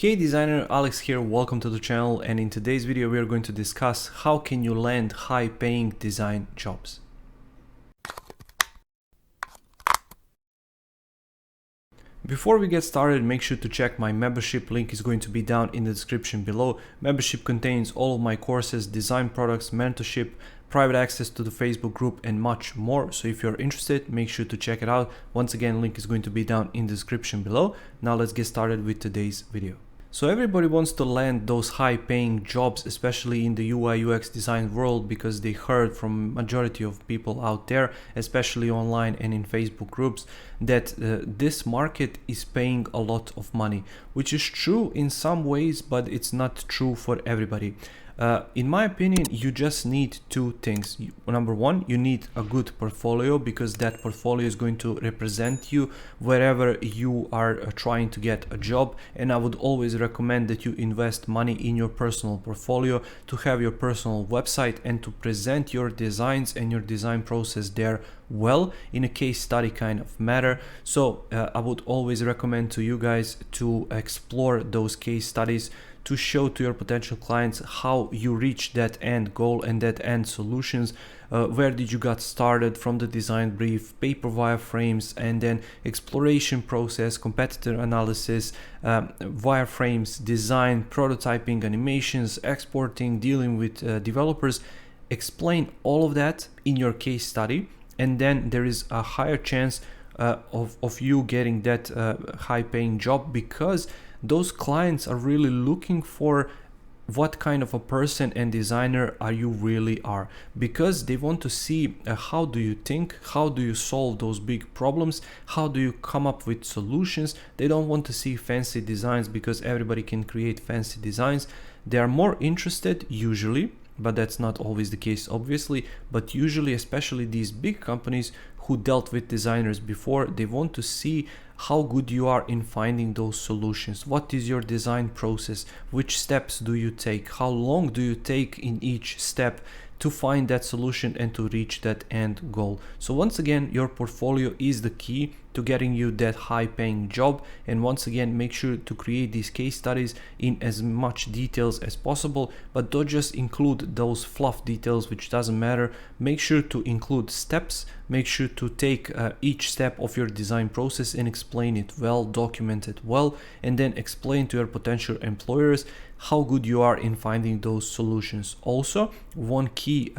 Hey designer, Alex here, welcome to the channel, and in today's video we are going to discuss how can you land high-paying design jobs. Before we get started, make sure to check my membership. Link is going to be down in the description below. Membership contains all of my courses, design products, mentorship, private access to the Facebook group, and much more. So if you're interested, make sure to check it out. Once again, link is going to be down in the description below. Now let's get started with today's video. So everybody wants to land those high-paying jobs, especially in the UI UX design world, because they heard from majority of people out there, especially online and in Facebook groups, that this market is paying a lot of money, which is true in some ways, but it's not true for everybody. In my opinion, you just need two things. Number one, you need a good portfolio, because that portfolio is going to represent you wherever you are trying to get a job. And I would always recommend that you invest money in your personal portfolio, to have your personal website and to present your designs and your design process there well in a case study kind of matter. So I would always recommend to you guys to explore those case studies, to show to your potential clients how you reach that end goal and that end solutions. Where did you got started from the design brief, paper wireframes, and then exploration process, competitor analysis, wireframes, design, prototyping, animations, exporting, dealing with developers. Explain all of that in your case study, and then there is a higher chance of you getting that high-paying job, because those clients are really looking for what kind of a person and designer you really are, because they want to see how do you think, how do you solve those big problems, how do you come up with solutions. They don't want to see fancy designs, because everybody can create fancy designs. They are more interested usually, but that's not always the case obviously, but usually, especially these big companies who dealt with designers before, they want to see how good you are in finding those solutions. What is your design process? Which steps do you take? How long do you take in each step to find that solution and to reach that end goal? So once again, your portfolio is the key to getting you that high-paying job. And once again, make sure to create these case studies in as much details as possible, but don't just include those fluff details, which doesn't matter. Make sure to include steps. Make sure to take each step of your design process and explain it well, document it well, and then explain to your potential employers how good you are in finding those solutions. Also, one key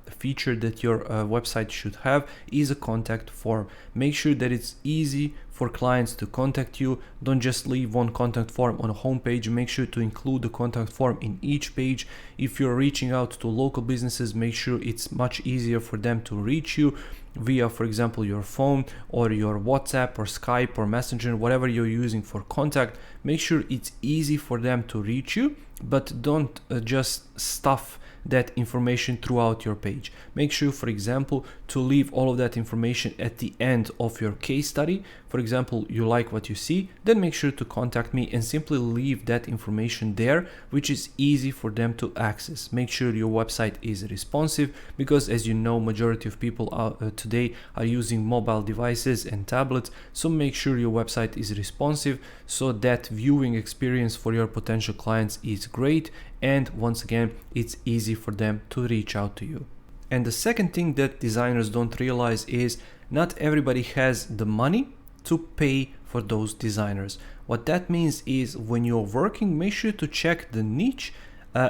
feature that your website should have is a contact form. Make sure that it's easy for clients to contact you. Don't just leave one contact form on a homepage. Make sure to include the contact form in each page. If you're reaching out to local businesses, make sure it's much easier for them to reach you via, for example, your phone or your WhatsApp or Skype or Messenger, whatever you're using for contact. Make sure it's easy for them to reach you, but don't just stuff that information throughout your page. Make sure, for example, to leave all of that information at the end of your case study. For example, you like what you see, then make sure to contact me and simply leave that information there, which is easy for them to access. Make sure your website is responsive, because as you know, majority of people today are using mobile devices and tablets. So make sure your website is responsive, so that viewing experience for your potential clients is great. And once again, it's easy for them to reach out to you. And the second thing that designers don't realize is not everybody has the money to pay for those designers. What that means is, when you're working, make sure to check the niche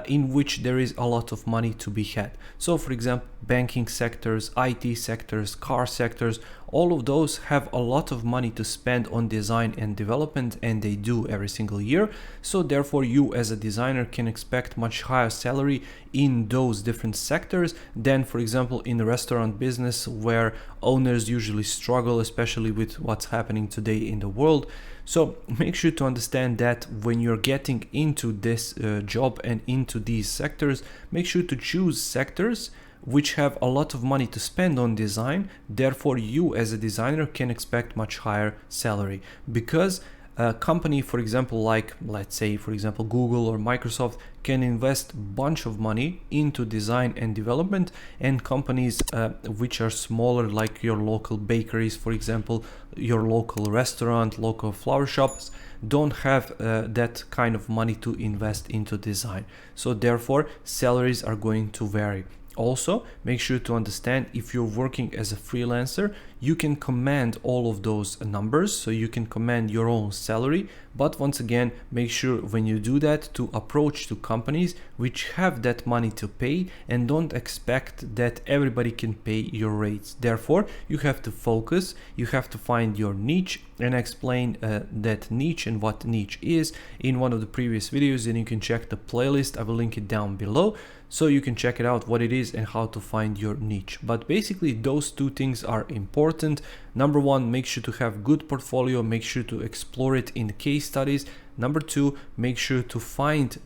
in which there is a lot of money to be had. So for example, banking sectors, IT sectors, car sectors, all of those have a lot of money to spend on design and development, and they do every single year. So therefore, you as a designer can expect much higher salary in those different sectors than, for example, in the restaurant business, where owners usually struggle, especially with what's happening today in the world. So make sure to understand that when you're getting into this job and into these sectors, make sure to choose sectors which have a lot of money to spend on design. Therefore, you as a designer can expect much higher salary, because a company, for example, like let's say, for example, Google or Microsoft, can invest a bunch of money into design and development, and companies which are smaller, like your local bakeries, for example, your local restaurant, local flower shops, don't have that kind of money to invest into design. So therefore, salaries are going to vary. Also, make sure to understand if you're working as a freelancer, you can command all of those numbers, so you can command your own salary. But once again, make sure when you do that to approach to companies which have that money to pay, and don't expect that everybody can pay your rates. Therefore, you have to focus, you have to find your niche and explain that niche and what niche is in one of the previous videos, and you can check the playlist. I will link it down below, so you can check it out what it is and how to find your niche. But basically those two things are important. Number one, make sure to have good portfolio, make sure to explore it in case studies. Number two, make sure to find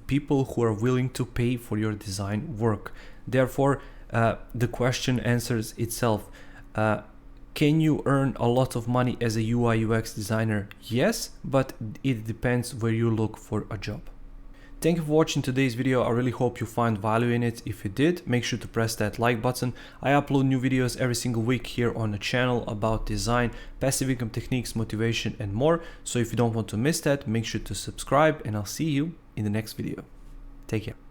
people who are willing to pay for your design work. Therefore, the question answers itself. Can you earn a lot of money as a UI UX designer? Yes, but it depends where you look for a job. Thank you for watching today's video. I really hope you find value in it. If you did, make sure to press that like button. I upload new videos every single week here on the channel about design, passive income techniques, motivation, and more. So if you don't want to miss that, make sure to subscribe, and I'll see you in the next video. Take care.